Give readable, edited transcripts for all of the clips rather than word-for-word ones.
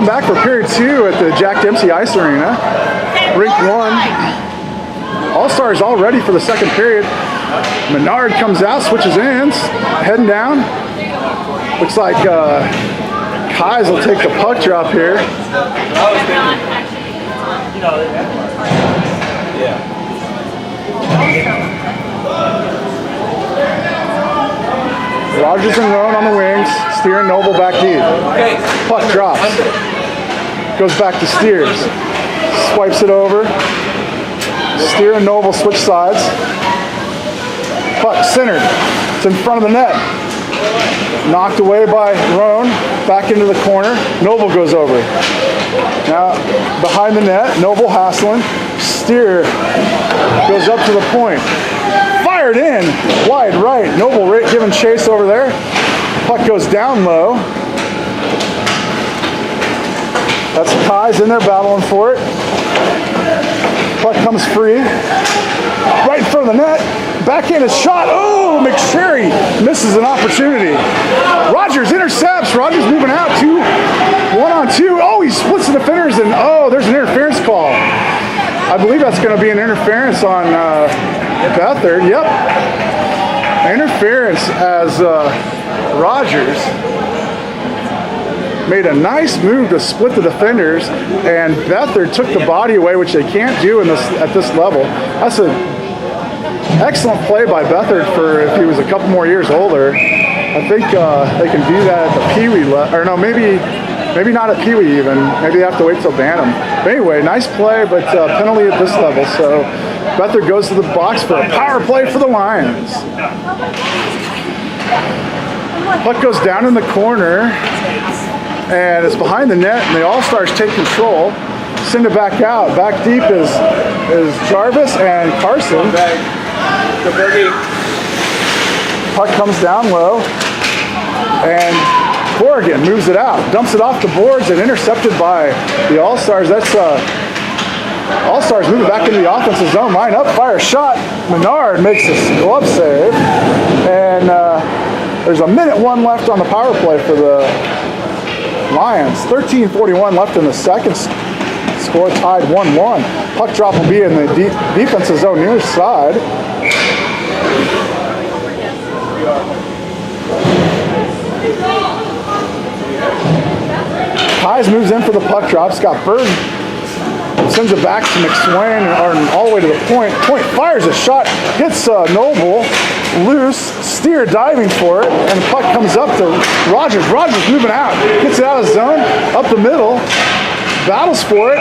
back for period 2 at the Jack Dempsey Ice Arena. Rink 1. All-Stars all ready for the second period. Menard comes out, switches ends, heading down. Looks like Kais will take the puck drop here. Rogers and Roan on the wings. Steer and Noble back deep. Puck drops. Goes back to Steers. Swipes it over. Steer and Noble switch sides. Puck centered. It's in front of the net. Knocked away by Roan. Back into the corner. Noble goes over. Now behind the net. Noble hassling. Steer goes up to the point. Fired in. Wide right. Noble giving chase over there. Puck goes down low. That's Kais in there battling for it. Puck comes free. Right in front of the net. Backhand shot. Oh, McSherry misses an opportunity. Rogers intercepts. Rogers moving out. 1-on-2. Oh, he splits the defenders and oh, there's an interference call. I believe that's going to be an interference on Beathard. Yep. Interference as Rogers made a nice move to split the defenders, and Beathard took the body away, which they can't do at this level. That's an excellent play by Beathard for if he was a couple more years older. I think they can do that at the Pee Wee or no, maybe not at Pee Wee even. Maybe they have to wait till Bantam. But anyway, nice play, but penalty at this level. So Beathard goes to the box for a power play for the Lions. Puck goes down in the corner, and it's behind the net, and the All-Stars take control. Send it back out. Back deep is Jarvis and Carson. Puck comes down low, and Corrigan moves it out, dumps it off the boards, and intercepted by the All-Stars. That's All-Stars moving back into the offensive zone. Line up, fire shot. Menard makes a glove save, and there's 1:01 left on the power play for the Lions. 13:41 left in the second. Score tied 1-1. Puck drop will be in the defensive zone near side. Kais moves in for the puck drop. Scott Berg sends it back to McSwain all the way to the point. Point fires a shot, hits Noble, loose, Steer diving for it, and the puck comes up to Rogers. Rogers moving out, gets it out of the zone, up the middle, battles for it,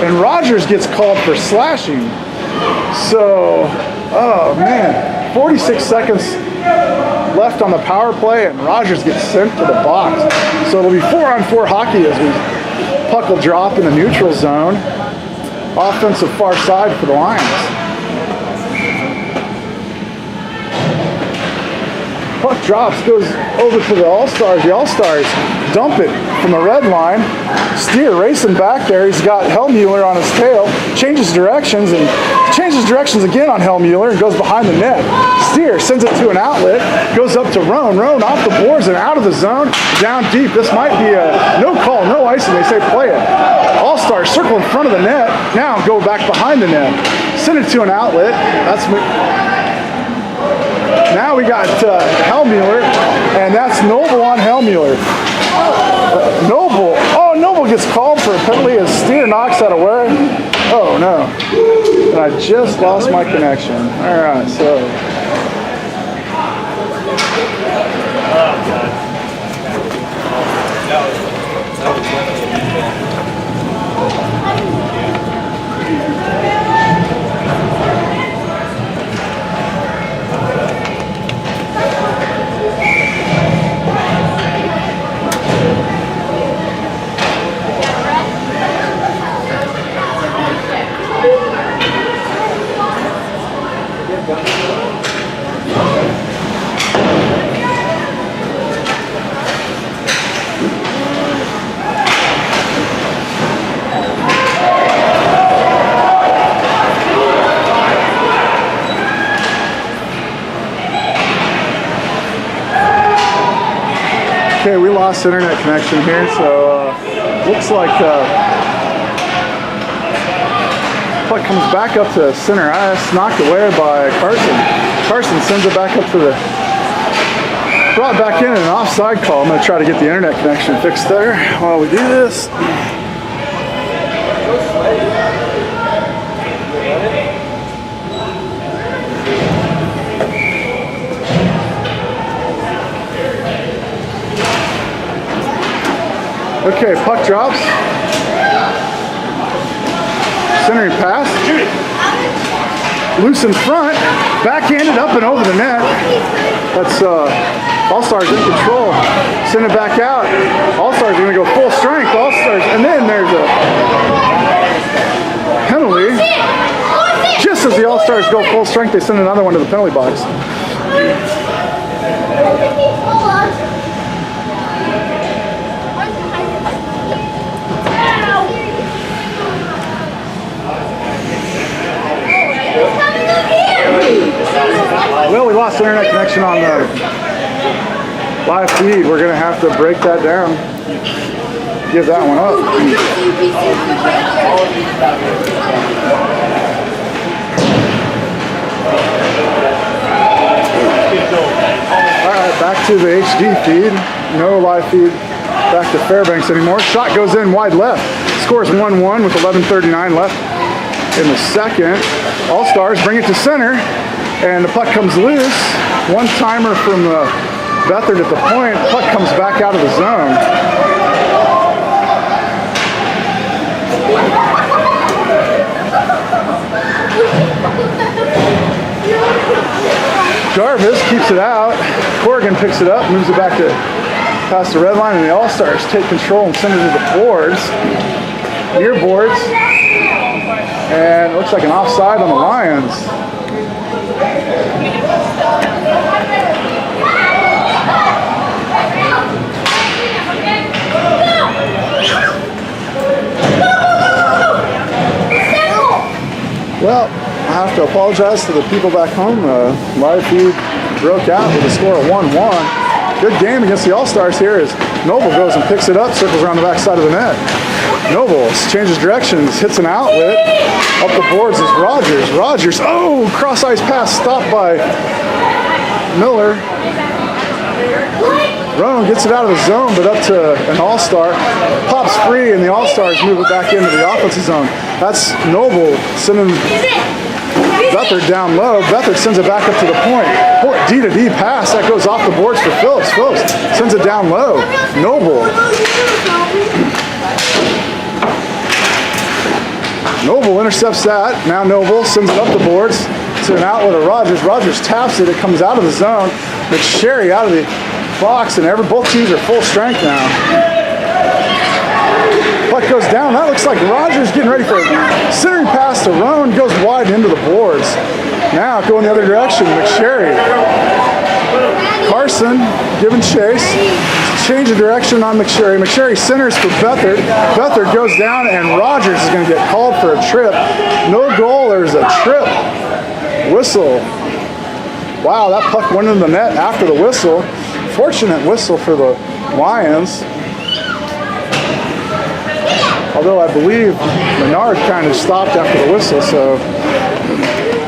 and Rogers gets called for slashing. So, oh man, 46 seconds left on the power play, and Rogers gets sent to the box. So it'll be 4-on-4 hockey as puck will drop in the neutral zone. Offensive far side for the Lions. Puck drops, goes over to the All-Stars. The All-Stars dump it from the red line. Steer racing back there. He's got Hellmuller on his tail. Changes directions again on Hellmuller and goes behind the net. Steer sends it to an outlet. Goes up to Roan. Roan off the boards and out of the zone. Down deep. This might be a no call, no icing. They say play it. All-Stars circle in front of the net. Now go back behind the net. Send it to an outlet. Now we got Hellmuller, and that's Noble on Hellmuller. Noble gets called for a penalty as Steer knocks that away. Oh no. And I just lost my connection. All right, so. Okay, we lost internet connection here, so looks like puck comes back up to center ice, knocked away by Carson. Carson sends it back up to the, brought back in an offside call. I'm going to try to get the internet connection fixed there while we do this. Okay, puck drops. Centering pass. Loose in front. Backhanded up and over the net. That's All-Stars in control. Send it back out. All-Stars are going to go full strength. All-Stars. And then there's a penalty. Just as the All-Stars go full strength, they send another one to the penalty box. Well, we lost internet connection on the live feed. We're going to have to break that down. Give that one up. Alright, back to the HD feed. No live feed back to Fairbanks anymore. Shot goes in wide left. Scores 1-1 with 11:39 left in the second. All-Stars bring it to center. And the puck comes loose. One timer from Beathard at the point. Puck comes back out of the zone. Jarvis keeps it out. Corrigan picks it up, moves it back to past the red line, and the All-Stars take control and send it to the boards. Near boards. And it looks like an offside on the Lions. Well, I have to apologize to the people back home. Live feed broke out with a score of 1-1. Good game against the All-Stars here as Noble goes and picks it up, circles around the back side of the net. Noble changes directions, hits an outlet. Up the boards is Rogers. Rogers, oh, cross-ice pass stopped by Miller. Roan gets it out of the zone, but up to an All-Star. Pops free, and the All-Stars move it back into the offensive zone. That's Noble sending Beathard down low. Beathard sends it back up to the point. D-to-D pass, that goes off the boards for Phillips. Phillips sends it down low. Noble. Noble intercepts that. Now Noble sends it up the boards to an outlet of Rogers. Rogers taps it. It comes out of the zone. McSherry out of the box, and both teams are full strength now. Puck goes down. That looks like Rogers getting ready for a centering pass to Roan. Goes wide into the boards. Now going the other direction. McSherry. Carson giving chase. Change of direction on McSherry. McSherry centers for Beathard. Beathard goes down, and Rogers is going to get called for a trip. No goal. There's a trip. Whistle. Wow, that puck went in the net after the whistle. Fortunate whistle for the Lions. Although I believe Menard kind of stopped after the whistle, so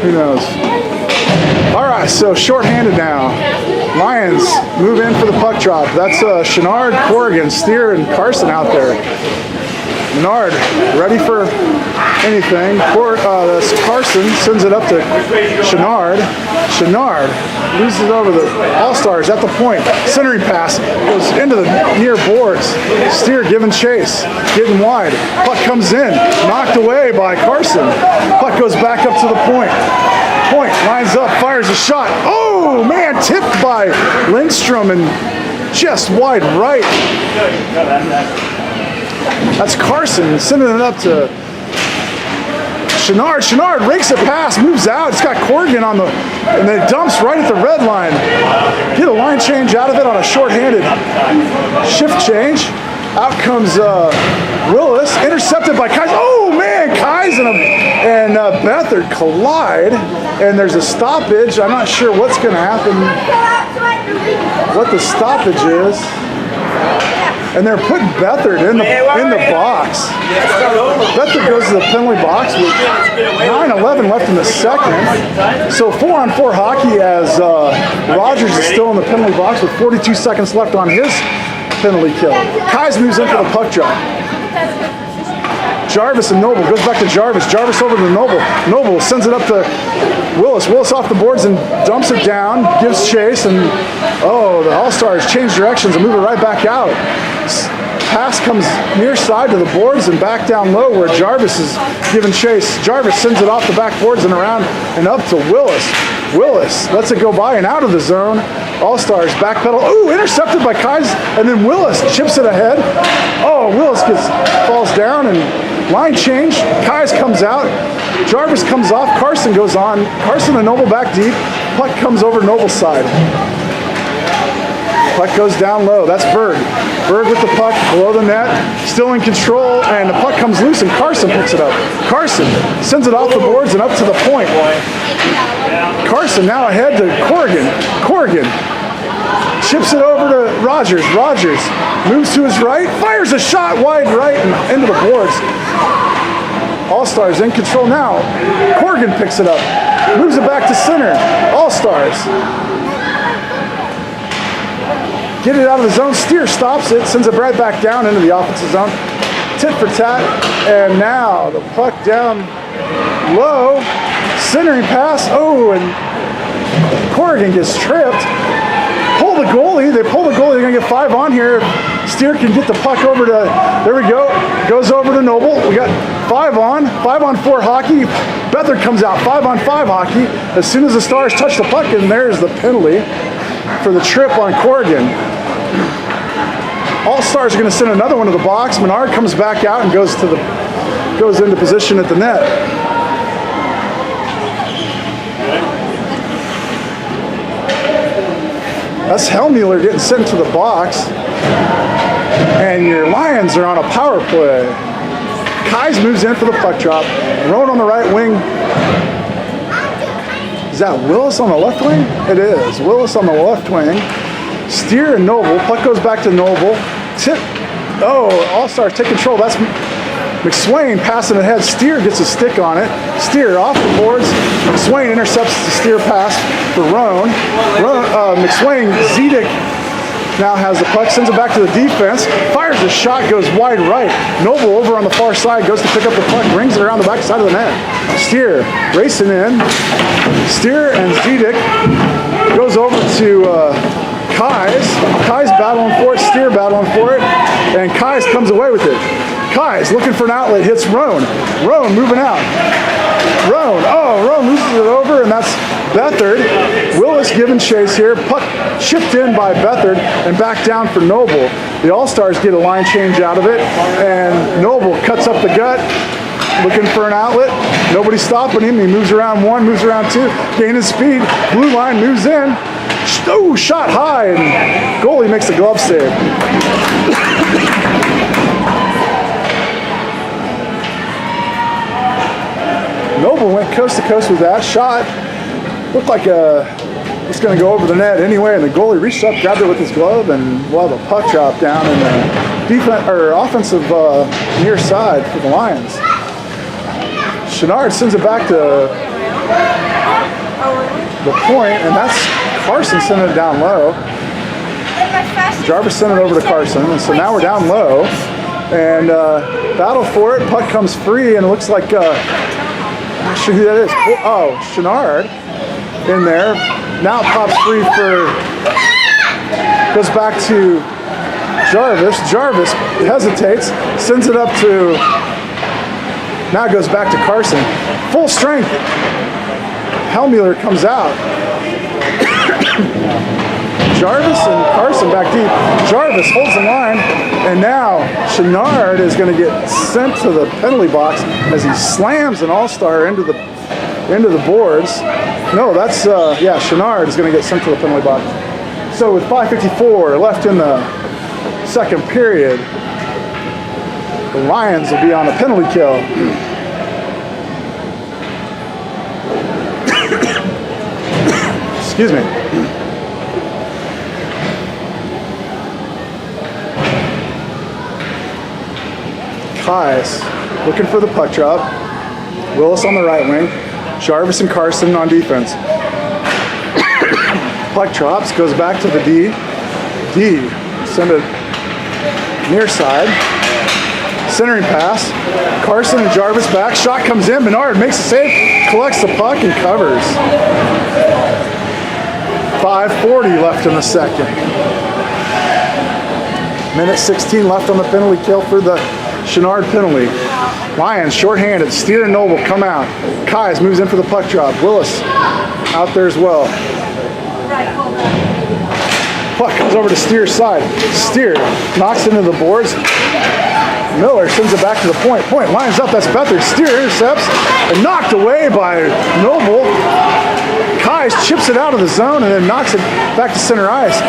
who knows. All right, so shorthanded now. Lions move in for the puck drop. That's Chenard, Corrigan, Steer, and Carson out there. Menard ready for anything. That's Carson sends it up to Chenard. Chenard loses over the All-Stars at the point. Centering pass goes into the near boards. Steer giving chase, getting wide. Puck comes in, knocked away by Carson. Puck goes back up to the point. Point lines up, fires a shot. Oh man, tipped by Lindstrom and just wide right. That's Carson sending it up to Chenard. Chenard rakes it past, moves out. It's got Corrigan on the, and then dumps right at the red line. Get a line change out of it on a shorthanded shift change. Out comes Willis, intercepted by Kais. Oh man, Kais and Beathard collide, and there's a stoppage. I'm not sure what's going to happen, what the stoppage is. and they're putting Beathard in the box. Beathard goes to the penalty box with 9:11 left in the second. So 4-on-4 hockey as Rogers is still in the penalty box with 42 seconds left on his penalty kill. Kais moves in for the puck drop. Jarvis and Noble, goes back to Jarvis. Jarvis over to Noble. Noble sends it up to Willis. Willis off the boards and dumps it down, gives chase, and the All-Stars change directions and move it right back out. Pass comes near side to the boards and back down low where Jarvis is giving chase. Jarvis sends it off the back boards and around and up to Willis. Willis lets it go by and out of the zone. All-Stars backpedal. Ooh, intercepted by Kais, and then Willis chips it ahead. Willis falls down and line change. Kais comes out. Jarvis comes off. Carson goes on. Carson and Noble back deep. Puck comes over Noble's side. Puck goes down low. That's Berg. Berg with the puck below the net. Still in control, and the puck comes loose, and Carson picks it up. Carson sends it off the boards and up to the point. Carson now ahead to Corrigan. Corrigan chips it over to Rogers. Rogers moves to his right, fires a shot wide right and into the boards. All-Stars in control now. Corrigan picks it up, moves it back to center. All-Stars get it out of the zone. Steer stops it, sends it right back down into the offensive zone. Tit for tat, and now the puck down low. Centering pass. And Corrigan gets tripped. Pull the goalie. They pull the goalie. They're going to get 5 on here. Steer can get the puck over to, there we go. Goes over to Noble. We got 5 on. 5-on-4 hockey. Beathard comes out. 5-on-5 hockey. As soon as the Stars touch the puck, and there's the penalty for the trip on Corrigan. All-Stars are going to send another one to the box. Menard comes back out and goes into position at the net. That's Hellmuller getting sent to the box. And your Lions are on a power play. Kais moves in for the puck drop. Rowan on the right wing. Is that Willis on the left wing? It is. Willis on the left wing. Steer and Noble. Puck goes back to Noble. All-Stars take control. That's McSwain passing ahead. Steer gets a stick on it. Steer off the boards. McSwain intercepts the Steer pass for Roan. McSwain, Zedek now has the puck, sends it back to the defense, fires a shot, goes wide right. Noble over on the far side, goes to pick up the puck, brings it around the back side of the net. Steer racing in. Steer and Zedek goes over to Kais. Kais battling for it, Steer battling for it, and Kais comes away with it. Kais looking for an outlet, hits Roan. Roan moving out. Roan loses it over, and that's Beathard. Willis giving chase here. Puck chipped in by Beathard and back down for Noble. The All-Stars get a line change out of it, and Noble cuts up the gut, looking for an outlet. Nobody's stopping him. He moves around 1, moves around 2, gaining speed. Blue line moves in. Shot high, and goalie makes a glove save. Noble went coast to coast with that shot. Looked like it's going to go over the net anyway, and the goalie reached up, grabbed it with his glove, and we'll have a puck drop down in the offensive near side for the Lions. Chenard sends it back to the point, and that's Carson sending it down low. Jarvis sent it over to Carson, and so now we're down low, and battle for it. Puck comes free, and it looks like not sure who that is. Chenard in there. Now it pops free goes back to Jarvis. Jarvis hesitates, sends it up to, now it goes back to Carson. Full strength. Hellmuller comes out. Jarvis and Carson back deep. Jarvis holds the line, and now Chenard is going to get sent to the penalty box as he slams an All-Star into the boards. No, that's Chenard is going to get sent to the penalty box. So with 5:54 left in the second period, the Lions will be on a penalty kill. Excuse me. Kais looking for the puck drop. Willis on the right wing. Jarvis and Carson on defense. Puck drops, goes back to the D. D, send it near side. Centering pass. Carson and Jarvis back. Shot comes in. Menard makes a save, collects the puck and covers. 5:40 left in the second. Minute 16 left on the penalty kill for the Chenard penalty. Lions shorthanded. Steer and Noble come out. Kais moves in for the puck drop. Willis out there as well. Puck comes over to Steer's side. Steer knocks into the boards. Miller sends it back to the point. Point lines up. That's Beathard. Steer intercepts and knocked away by Noble. Kais chips it out of the zone and then knocks it back to center ice.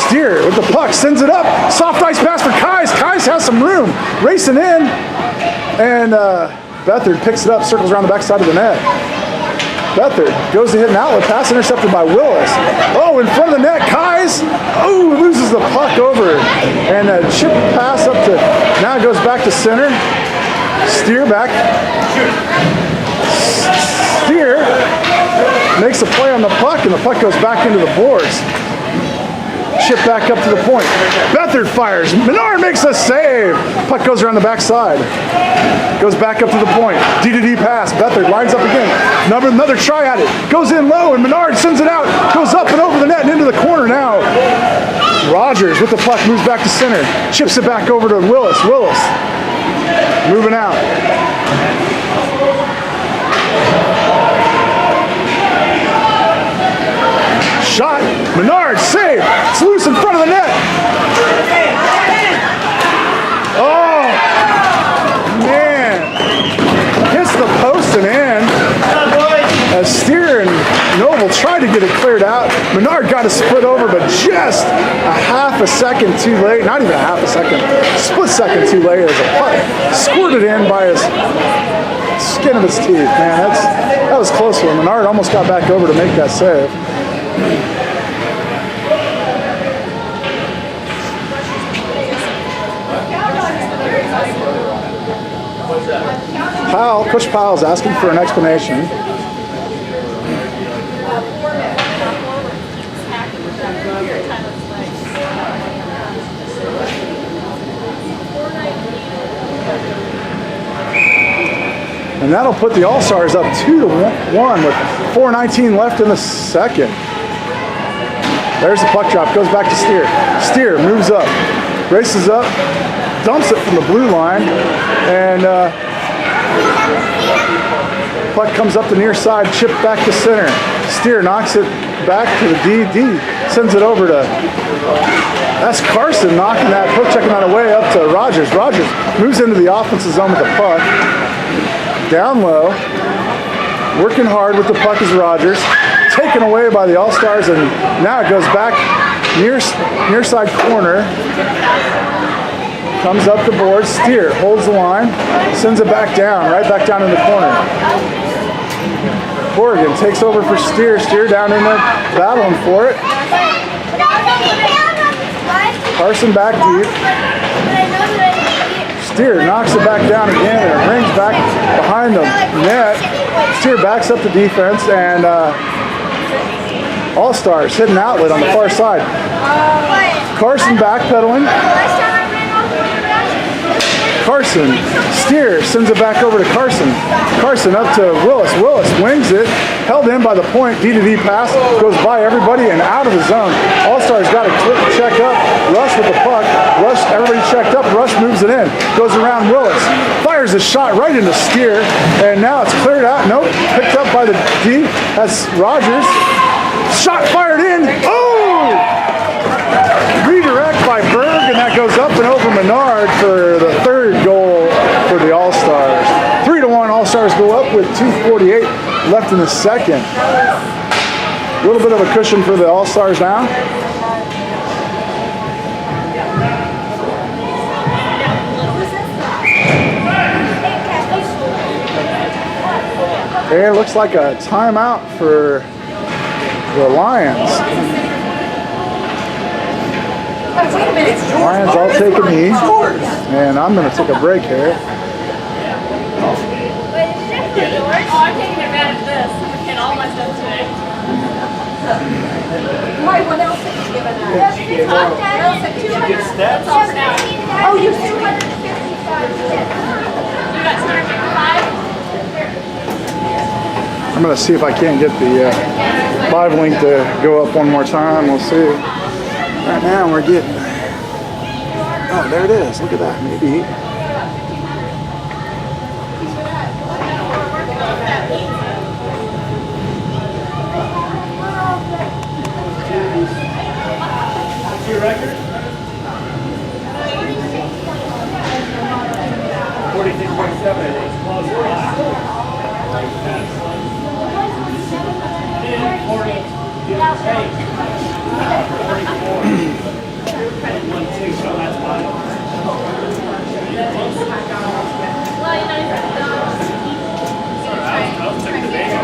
Steer with the puck, sends it up. Soft ice pass for Kais. Kais has some room. Racing in. And Beathard picks it up, circles around the backside of the net. Beathard goes to hit an outlet pass, intercepted by Willis. Oh, in front of the net, Kais. Oh, loses the puck over. And a chip pass up to, now it goes back to center. Steer back. Steer makes a play on the puck, and the puck goes back into the boards. Chip back up to the point. Beathard fires. Menard makes a save. Puck goes around the backside. Goes back up to the point. D-to-D pass. Beathard lines up again. Another try at it. Goes in low, and Menard sends it out. Goes up and over the net and into the corner now. Rogers with the puck moves back to center. Chips it back over to Willis. Willis moving out. Shot. Menard save. It's loose in front of the net. Oh, man. Hits the post and in. As Steer and Noble tried to get it cleared out. Menard got a split over, but just a half a second too late. Not even a half a second. Split second too late as a puck squirted in by his skin of his teeth. Man, that was close for him. Menard almost got back over to make that save. Coach Powell's asking for an explanation. And that'll put the All-Stars up 2-1 with 4:19 left in the second. There's the puck drop, goes back to Steer. Steer moves up, races up, dumps it from the blue line, and puck comes up the near side, chipped back to center. Steer knocks it back to the D. Sends it over to, that's Carson knocking that, poke checking that away up to Rogers. Rogers moves into the offensive zone with the puck. Down low, working hard with the puck is Rogers. Taken away by the All-Stars, and now it goes back near side corner. Comes up the board. Steer holds the line, sends it back down, right back down in the corner. Corrigan takes over for Steer. Steer down in there, battling for it. Carson back deep. Steer knocks it back down again, and it rings back behind the net. Steer backs up the defense, and All-Stars hit an outlet on the far side. Carson backpedaling. Carson, Steer sends it back over to Carson. Carson up to Willis. Willis wings it, held in by the point. D-to-D pass goes by everybody and out of the zone. All-Stars got a check up. Rush with the puck. Rush, everybody checked up. Rush moves it in. Goes around Willis. Fires a shot right into Steer. And now it's cleared out. Nope. Picked up by the D. That's Rogers. Shot fired in. Oh! Redirect by Berg, and that goes up and over Menard for the third goal for the All-Stars. 3-1, All-Stars go up with 2:48 left in the second. A little bit of a cushion for the All-Stars now. And it looks like a timeout for the Lions. Lions all take a knee, and I'm going to take a break here. I'm taking advantage of this. I'm getting all my stuff today. Why, what else have you given us? That's all snap. Oh, you 255 steps. You got 255? I'm going to see if I can't get the live link to go up one more time. We'll see. Right now we're getting... Oh, there it is. Look at that. Maybe. Your record? 46.7. It's close to last. 44. So that's fine. Well, you know, I'll take the base.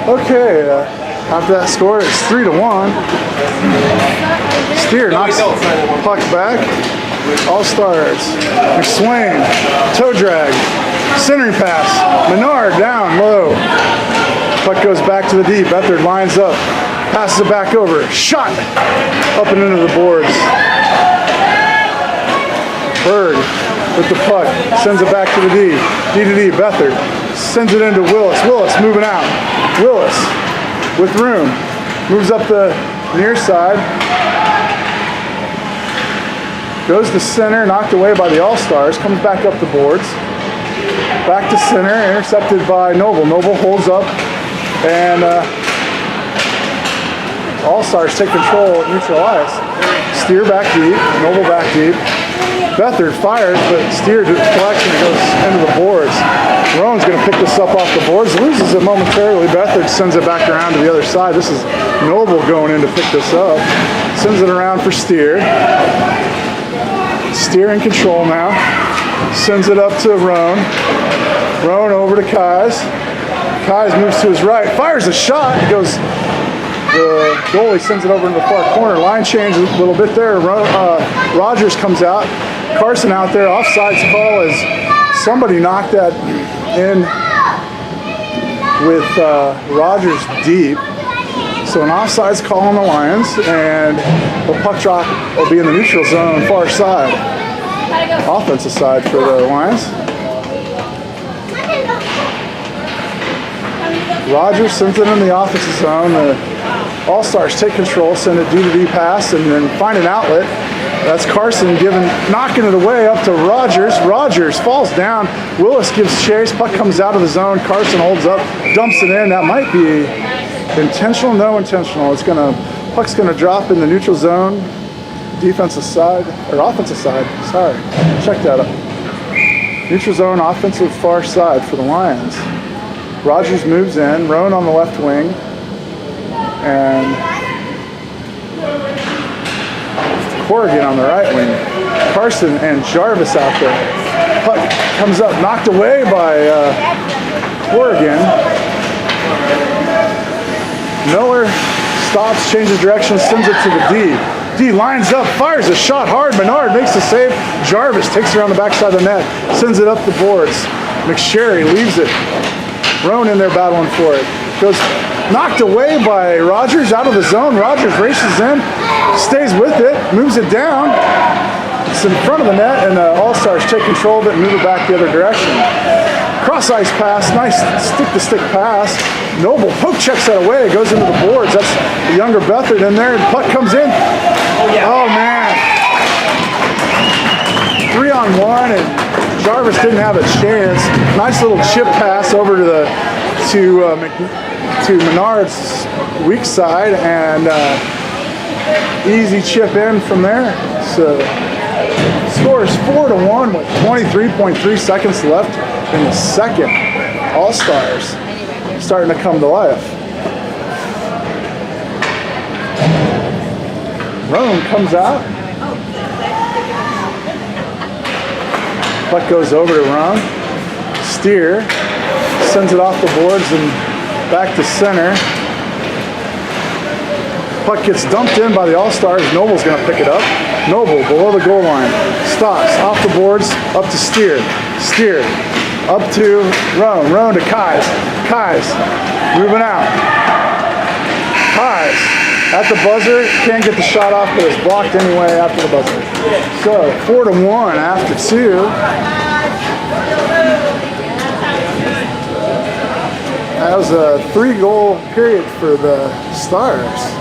Okay, after that score, it's 3-1. Steer knocks puck back. All-Stars. McSwain, toe drag, centering pass. Menard down low. Puck goes back to the D. Beathard lines up, passes it back over. Shot up and into the boards. Berg with the puck, sends it back to the D. D to D, Beathard sends it into Willis. Willis moving out. Willis with room, moves up the near side, goes to center, knocked away by the All-Stars, comes back up the boards, back to center, intercepted by Noble. Noble holds up, and All-Stars take control at neutral ice. Steer back deep, Noble back deep. Beathard fires, but Steer deflects and goes into the boards. Rowan's going to pick this up off the boards, loses it momentarily. Beathard sends it back around to the other side. This is Noble going in to pick this up. Sends it around for Steer. Steer in control now. Sends it up to Rowan. Rowan over to Kais. Kais moves to his right, fires a shot. It goes. The goalie sends it over in the far corner. Line change a little bit there. Rogers comes out. Carson out there. Offsides call as somebody knocked that in with Rogers deep. So an offsides call on the Lions, and the puck drop will be in the neutral zone, far side. Offensive side for the Lions. Rogers sends it in the offensive zone. The All-Stars take control, send a D-to-D pass, and then find an outlet. That's Carson knocking it away up to Rogers. Rogers falls down. Willis gives chase. Puck comes out of the zone. Carson holds up, dumps it in. That might be intentional, no intentional. Puck's gonna drop in the neutral zone, defensive side, or offensive side, sorry. Check that up. Neutral zone, offensive far side for the Lions. Rogers moves in, Rowan on the left wing, and Corrigan on the right wing. Carson and Jarvis out there. Puck comes up, knocked away by Corrigan. Miller stops, changes direction, sends it to the D. D lines up, fires a shot hard. Menard makes the save. Jarvis takes it around the backside of the net, sends it up the boards. McSherry leaves it. Rowan in there battling for it. Goes knocked away by Rogers out of the zone. Rogers races in, stays with it, moves it down. It's in front of the net, and the All-Stars take control of it and move it back the other direction. Cross-ice pass, nice stick-to-stick pass. Noble poke checks that away, goes into the boards. That's the younger Beathard in there, and puck comes in. Oh, man. 3-on-1, and Jarvis didn't have a chance. Nice little chip pass over to Menard's weak side, and easy chip in from there. So score is 4-1 with 23.3 seconds left in the second. All-Stars starting to come to life. Roan comes out. Puck goes over to Roan. Steer sends it off the boards and back to center. Puck gets dumped in by the All-Stars. Noble's going to pick it up. Noble below the goal line. Stops off the boards up to Steer. Steer up to Roan. Roan to Kais. Kais moving out. Kais at the buzzer. Can't get the shot off, but it's blocked anyway after the buzzer. So 4-1 after 2. That was a 3-goal period for the Stars.